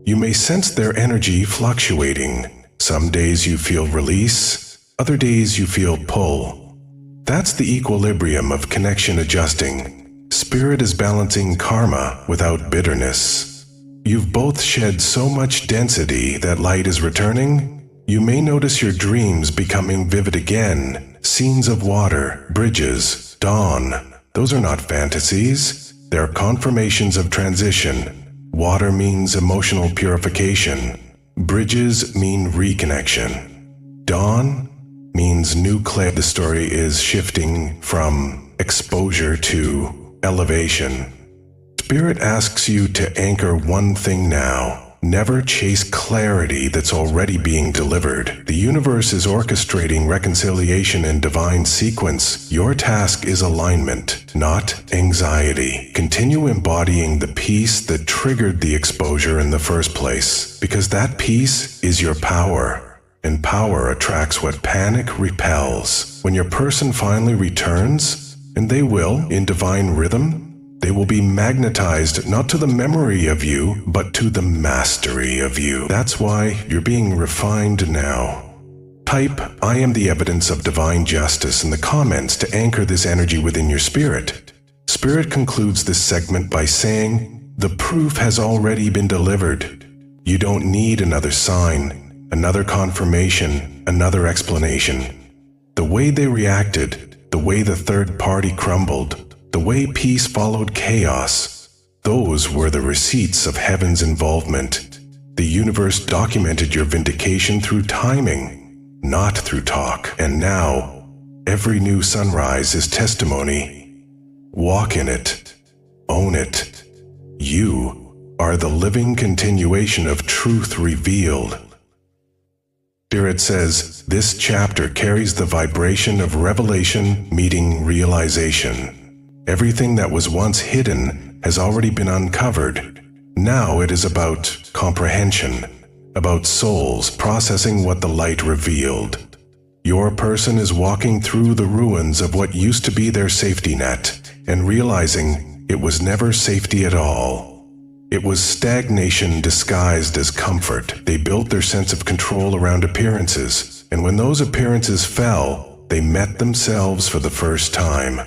You may sense their energy fluctuating. Some days you feel release, other days you feel pull. That's the equilibrium of connection adjusting. Spirit is balancing karma without bitterness. You've both shed so much density that light is returning. You may notice your dreams becoming vivid again. Scenes of water, bridges, dawn. Those are not fantasies. They're confirmations of transition. Water means emotional purification. Bridges mean reconnection. Dawn means new clarity. The story is shifting from exposure to elevation. Spirit asks you to anchor one thing now, Never chase clarity that's already being delivered. The universe is orchestrating reconciliation in divine sequence. Your task is alignment, not anxiety. Continue embodying the peace that triggered the exposure in the first place, because that peace is your power, and power attracts what panic repels. When your person finally returns, and they will, in divine rhythm, they will be magnetized not to the memory of you, but to the mastery of you. That's why you're being refined now. Type, "I am the evidence of divine justice" in the comments to anchor this energy within your spirit. Spirit concludes this segment by saying, "The proof has already been delivered. You don't need another sign, another confirmation, another explanation." The way they reacted, the way the third party crumbled, the way peace followed chaos, those were the receipts of heaven's involvement. The universe documented your vindication through timing, not through talk. And now, every new sunrise is testimony. Walk in it. Own it. You are the living continuation of truth revealed. Spirit says, this chapter carries the vibration of revelation meeting realization. Everything that was once hidden has already been uncovered. Now it is about comprehension, about souls processing what the light revealed. Your person is walking through the ruins of what used to be their safety net and realizing it was never safety at all. It was stagnation disguised as comfort. They built their sense of control around appearances, and when those appearances fell, they met themselves for the first time.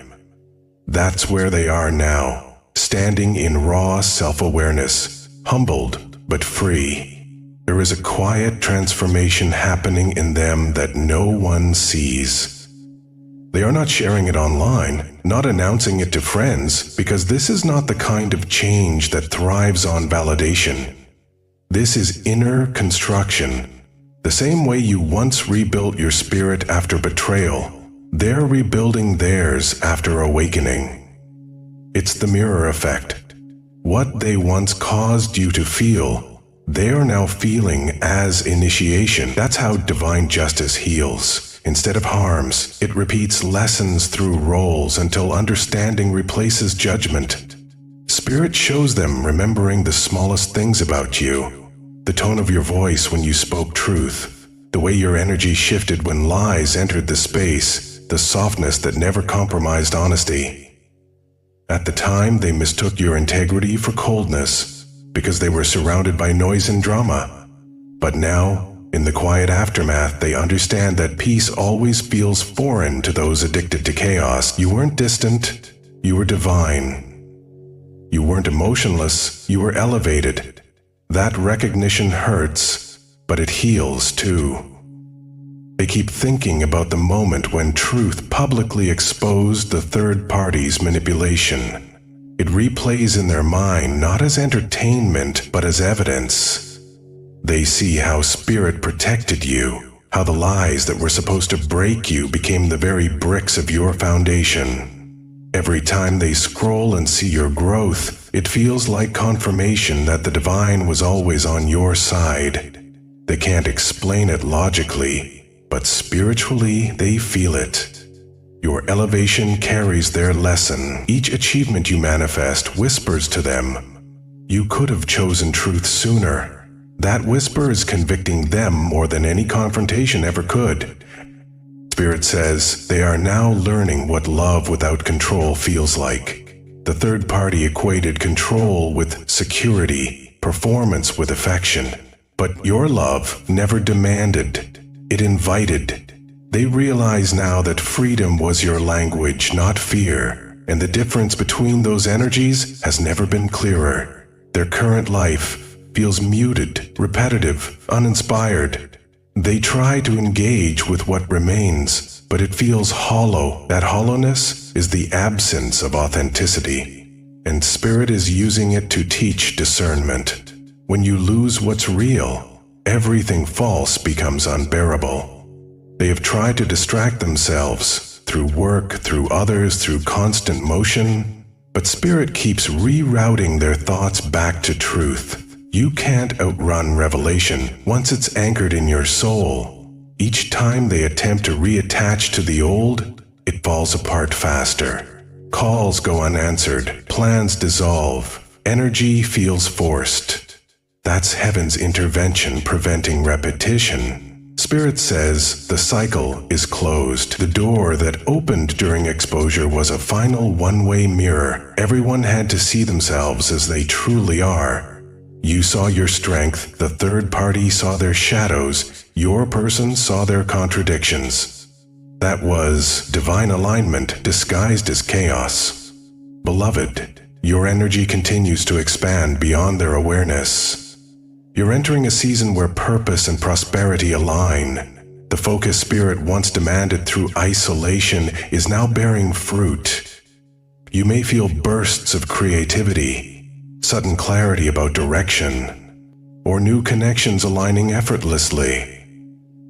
That's where they are now, standing in raw self-awareness, humbled but free. There is a quiet transformation happening in them that no one sees. They are not sharing it online, not announcing it to friends, because this is not the kind of change that thrives on validation. This is inner construction. The same way you once rebuilt your spirit after betrayal, they're rebuilding theirs after awakening. It's the mirror effect. What they once caused you to feel, they are now feeling as initiation. That's how divine justice heals. Instead of harms, it repeats lessons through roles until understanding replaces judgment. Spirit shows them remembering the smallest things about you, the tone of your voice when you spoke truth, the way your energy shifted when lies entered the space, the softness that never compromised honesty. At the time, they mistook your integrity for coldness because they were surrounded by noise and drama. But now, in the quiet aftermath, they understand that peace always feels foreign to those addicted to chaos. You weren't distant, you were divine. You weren't emotionless, you were elevated. That recognition hurts, but it heals too. They keep thinking about the moment when truth publicly exposed the third party's manipulation. It replays in their mind not as entertainment, but as evidence. They see how spirit protected you, how the lies that were supposed to break you became the very bricks of your foundation. Every time they scroll and see your growth, it feels like confirmation that the divine was always on your side. They can't explain it logically, but spiritually, they feel it. Your elevation carries their lesson. Each achievement you manifest whispers to them, "You could have chosen truth sooner." That whisper is convicting them more than any confrontation ever could. Spirit says they are now learning what love without control feels like. The third party equated control with security, performance with affection. But your love never demanded. It invited. They realize now that freedom was your language, not fear, and the difference between those energies has never been clearer. Their current life feels muted, repetitive, uninspired. They try to engage with what remains, but it feels hollow. That hollowness is the absence of authenticity, and Spirit is using it to teach discernment. When you lose what's real, everything false becomes unbearable. They have tried to distract themselves through work, through others, through constant motion, but Spirit keeps rerouting their thoughts back to truth. You can't outrun revelation once it's anchored in your soul. Each time they attempt to reattach to the old, it falls apart faster. Calls go unanswered, plans dissolve, energy feels forced. That's heaven's intervention preventing repetition. Spirit says the cycle is closed. The door that opened during exposure was a final one-way mirror. Everyone had to see themselves as they truly are. You saw your strength, the third party saw their shadows, your person saw their contradictions. That was divine alignment disguised as chaos. Beloved, your energy continues to expand beyond their awareness. You're entering a season where purpose and prosperity align. The focus Spirit once demanded through isolation is now bearing fruit. You may feel bursts of creativity, sudden clarity about direction, or new connections aligning effortlessly.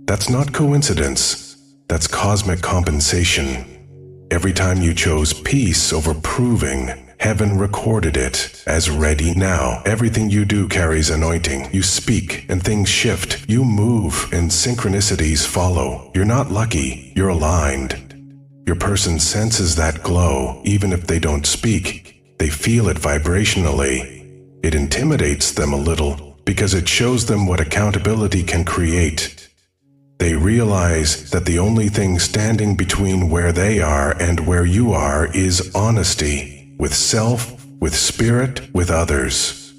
That's not coincidence, that's cosmic compensation. Every time you chose peace over proving, heaven recorded it as ready now. Everything you do carries anointing. You speak and things shift. You move and synchronicities follow. You're not lucky, you're aligned. Your person senses that glow, even if they don't speak. They feel it vibrationally. It intimidates them a little because it shows them what accountability can create. They realize that the only thing standing between where they are and where you are is honesty. With self, with spirit, with others.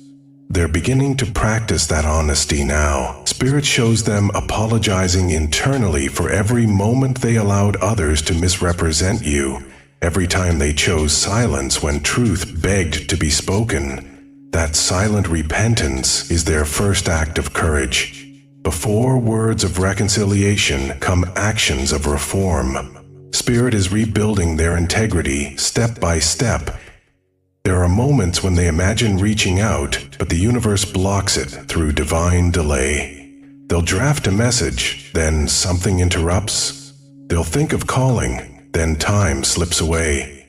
They're beginning to practice that honesty now. Spirit shows them apologizing internally for every moment they allowed others to misrepresent you, every time they chose silence when truth begged to be spoken. That silent repentance is their first act of courage. Before words of reconciliation come actions of reform. Spirit is rebuilding their integrity step by step. There are moments when they imagine reaching out, but the universe blocks it through divine delay. They'll draft a message, then something interrupts. They'll think of calling, then time slips away.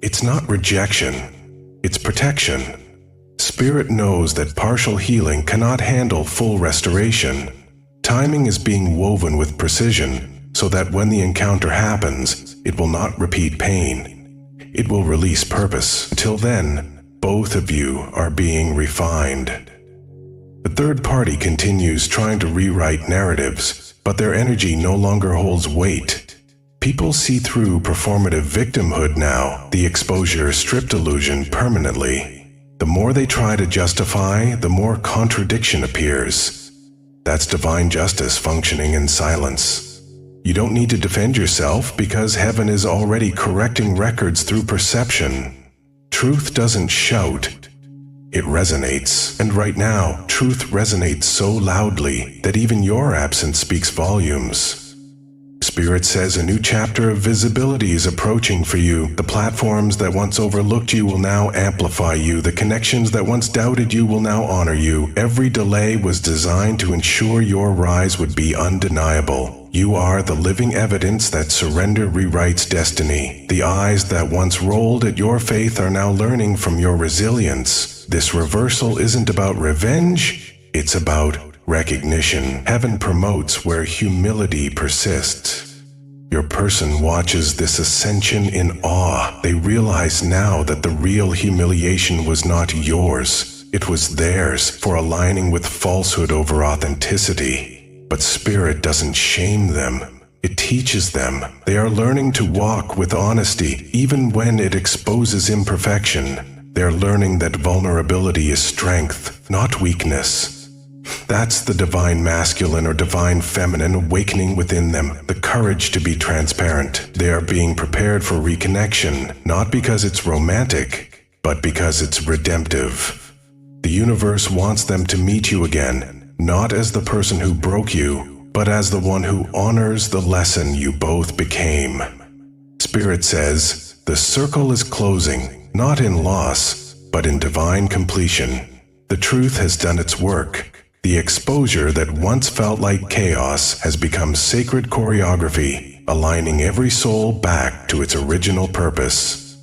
It's not rejection, it's protection. Spirit knows that partial healing cannot handle full restoration. Timing is being woven with precision, so that when the encounter happens, it will not repeat pain. It will release purpose. Until then, both of you are being refined. The third party continues trying to rewrite narratives, but their energy no longer holds weight. People see through performative victimhood now, the exposure stripped illusion permanently. The more they try to justify, the more contradiction appears. That's divine justice functioning in silence. You don't need to defend yourself because heaven is already correcting records through perception. Truth doesn't shout, it resonates. And right now, truth resonates so loudly that even your absence speaks volumes. Spirit says a new chapter of visibility is approaching for you. The platforms that once overlooked you will now amplify you. The connections that once doubted you will now honor you. Every delay was designed to ensure your rise would be undeniable. You are the living evidence that surrender rewrites destiny. The eyes that once rolled at your faith are now learning from your resilience. This reversal isn't about revenge, it's about recognition. Heaven promotes where humility persists. Your person watches this ascension in awe. They realize now that the real humiliation was not yours. It was theirs for aligning with falsehood over authenticity. But Spirit doesn't shame them. It teaches them. They are learning to walk with honesty, even when it exposes imperfection. They're learning that vulnerability is strength, not weakness. That's the divine masculine or divine feminine awakening within them, the courage to be transparent. They are being prepared for reconnection, not because it's romantic, but because it's redemptive. The universe wants them to meet you again, not as the person who broke you, but as the one who honors the lesson you both became. Spirit says, the circle is closing, not in loss, but in divine completion. The truth has done its work. The exposure that once felt like chaos has become sacred choreography, aligning every soul back to its original purpose.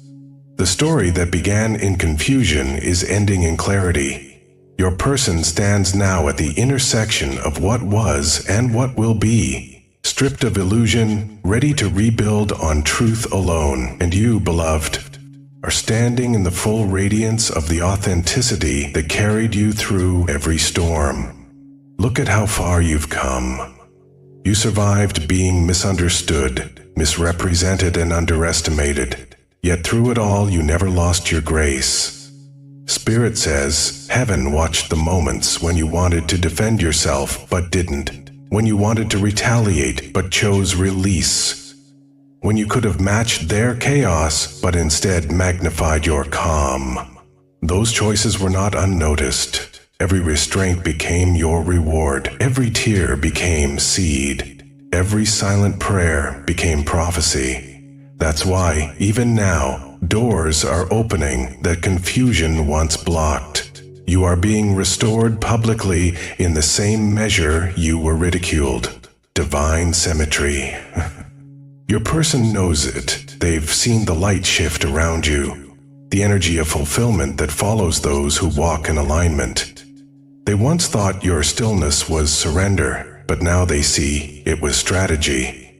The story that began in confusion is ending in clarity. Your person stands now at the intersection of what was and what will be, stripped of illusion, ready to rebuild on truth alone. And you, beloved, are standing in the full radiance of the authenticity that carried you through every storm. Look at how far you've come. You survived being misunderstood, misrepresented, and underestimated. Yet through it all, you never lost your grace. Spirit says, heaven watched the moments when you wanted to defend yourself but didn't, when you wanted to retaliate but chose release, when you could have matched their chaos but instead magnified your calm. Those choices were not unnoticed. Every restraint became your reward. Every tear became seed. Every silent prayer became prophecy. That's why, even now, doors are opening that confusion once blocked. You are being restored publicly in the same measure you were ridiculed. Divine symmetry. Your person knows it. They've seen the light shift around you, the energy of fulfillment that follows those who walk in alignment. They once thought your stillness was surrender, but now they see it was strategy.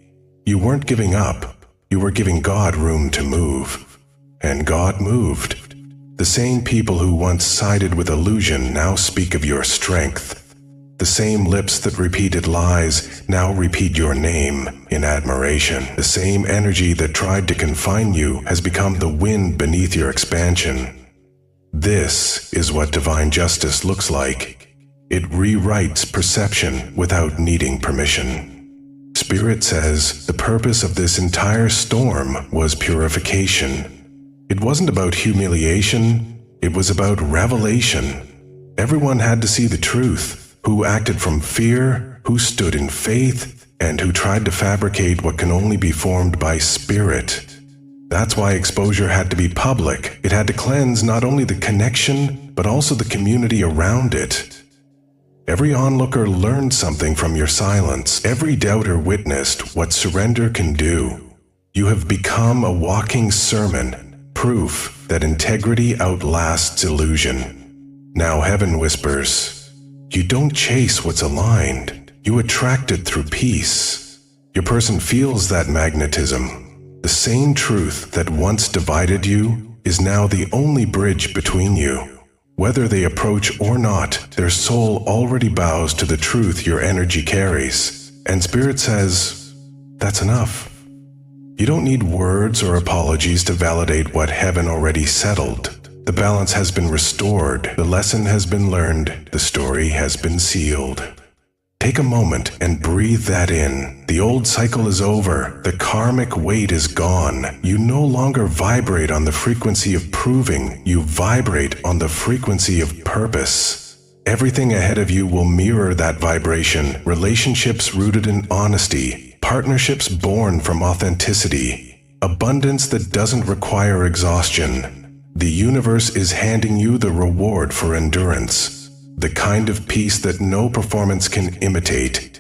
You weren't giving up. You were giving God room to move. And God moved. The same people who once sided with illusion now speak of your strength. The same lips that repeated lies now repeat your name in admiration. The same energy that tried to confine you has become the wind beneath your expansion. This is what divine justice looks like. It rewrites perception without needing permission. Spirit says the purpose of this entire storm was purification. It wasn't about humiliation, it was about revelation. Everyone had to see the truth, who acted from fear, who stood in faith, and who tried to fabricate what can only be formed by spirit. That's why exposure had to be public. It had to cleanse not only the connection, but also the community around it. Every onlooker learned something from your silence. Every doubter witnessed what surrender can do. You have become a walking sermon, proof that integrity outlasts illusion. Now heaven whispers, you don't chase what's aligned, you attract it through peace. Your person feels that magnetism. The same truth that once divided you is now the only bridge between you. Whether they approach or not, their soul already bows to the truth your energy carries. And Spirit says, that's enough. You don't need words or apologies to validate what heaven already settled. The balance has been restored, the lesson has been learned, the story has been sealed. Take a moment and breathe that in. The old cycle is over, the karmic weight is gone. You no longer vibrate on the frequency of proving, you vibrate on the frequency of purpose. Everything ahead of you will mirror that vibration, relationships rooted in honesty, partnerships born from authenticity, abundance that doesn't require exhaustion. The universe is handing you the reward for endurance, the kind of peace that no performance can imitate.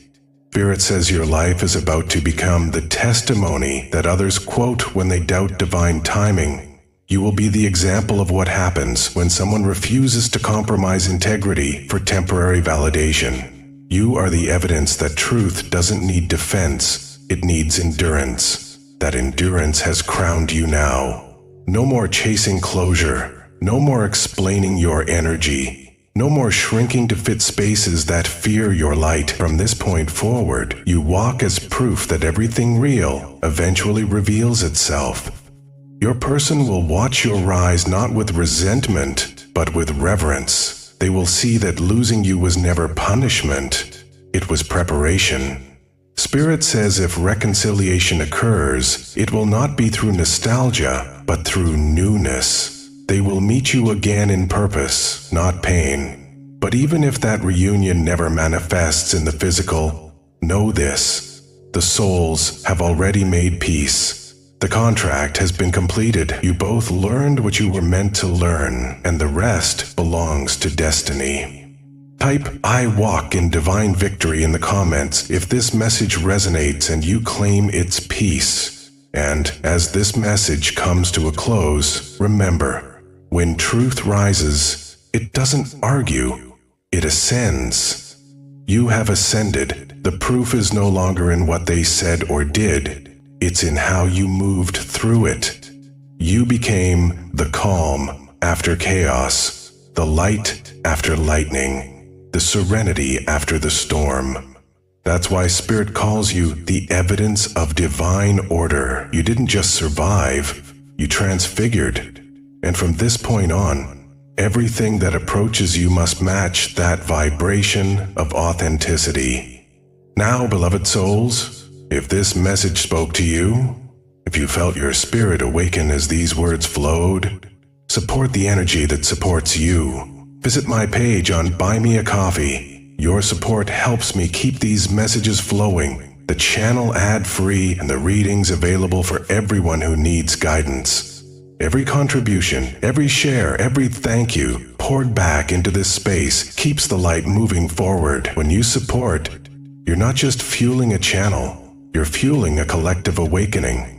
Spirit says your life is about to become the testimony that others quote when they doubt divine timing. You will be the example of what happens when someone refuses to compromise integrity for temporary validation. You are the evidence that truth doesn't need defense, it needs endurance. That endurance has crowned you now. No more chasing closure, no more explaining your energy, no more shrinking to fit spaces that fear your light. From this point forward, you walk as proof that everything real eventually reveals itself. Your person will watch your rise not with resentment, but with reverence. They will see that losing you was never punishment, it was preparation. Spirit says if reconciliation occurs, it will not be through nostalgia, but through newness. They will meet you again in purpose, not pain. But even if that reunion never manifests in the physical, know this: the souls have already made peace. The contract has been completed. You both learned what you were meant to learn, and the rest belongs to destiny. Type "I walk in divine victory" in the comments if this message resonates and you claim its peace. And as this message comes to a close, remember, when truth rises, it doesn't argue, It ascends. You have ascended. The proof is no longer in what they said or did. It's in how you moved through it. You became the calm after chaos, the light after lightning, the serenity after the storm. That's why Spirit calls you the evidence of divine order. You didn't just survive, you transfigured. And from this point on, everything that approaches you must match that vibration of authenticity. Now, beloved souls, if this message spoke to you, if you felt your spirit awaken as these words flowed, support the energy that supports you. Visit my page on Buy Me a Coffee. Your support helps me keep these messages flowing, the channel ad-free, and the readings available for everyone who needs guidance. Every contribution, every share, every thank you poured back into this space keeps the light moving forward. When you support, you're not just fueling a channel, you're fueling a collective awakening.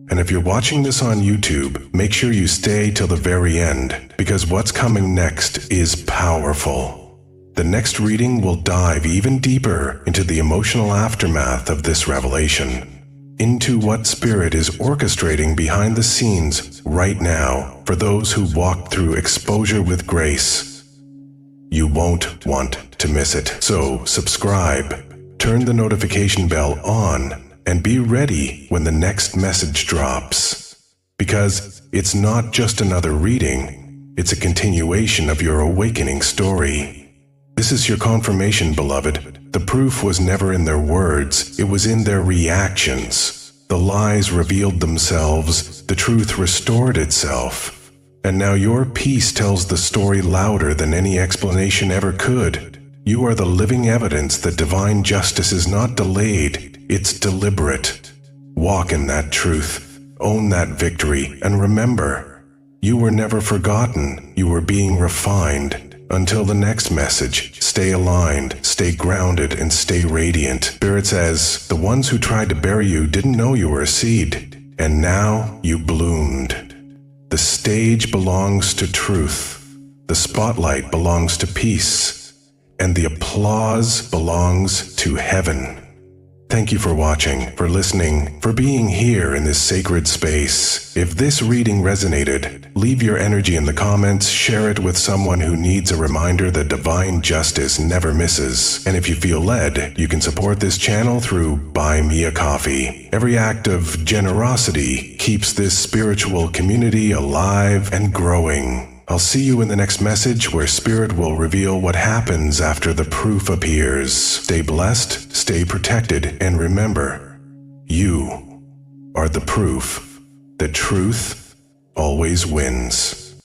And if you're watching this on YouTube, make sure you stay till the very end, because what's coming next is powerful. The next reading will dive even deeper into the emotional aftermath of this revelation, into what Spirit is orchestrating behind the scenes right now for those who walk through exposure with grace. You won't want to miss it. So subscribe, turn the notification bell on, and be ready when the next message drops. Because it's not just another reading, it's a continuation of your awakening story. This is your confirmation, beloved. The proof was never in their words, it was in their reactions. The lies revealed themselves, the truth restored itself. And now your peace tells the story louder than any explanation ever could. You are the living evidence that divine justice is not delayed, it's deliberate. Walk in that truth, own that victory, and remember, you were never forgotten, you were being refined. Until the next message, stay aligned, stay grounded, and stay radiant. Spirit says, the ones who tried to bury you didn't know you were a seed, and now you bloomed. The stage belongs to truth, the spotlight belongs to peace, and the applause belongs to heaven. Thank you for watching, for listening, for being here in this sacred space. If this reading resonated, leave your energy in the comments, share it with someone who needs a reminder that divine justice never misses. And if you feel led, you can support this channel through Buy Me a Coffee. Every act of generosity keeps this spiritual community alive and growing. I'll see you in the next message where Spirit will reveal what happens after the proof appears. Stay blessed, stay protected, and remember, you are the proof that truth always wins.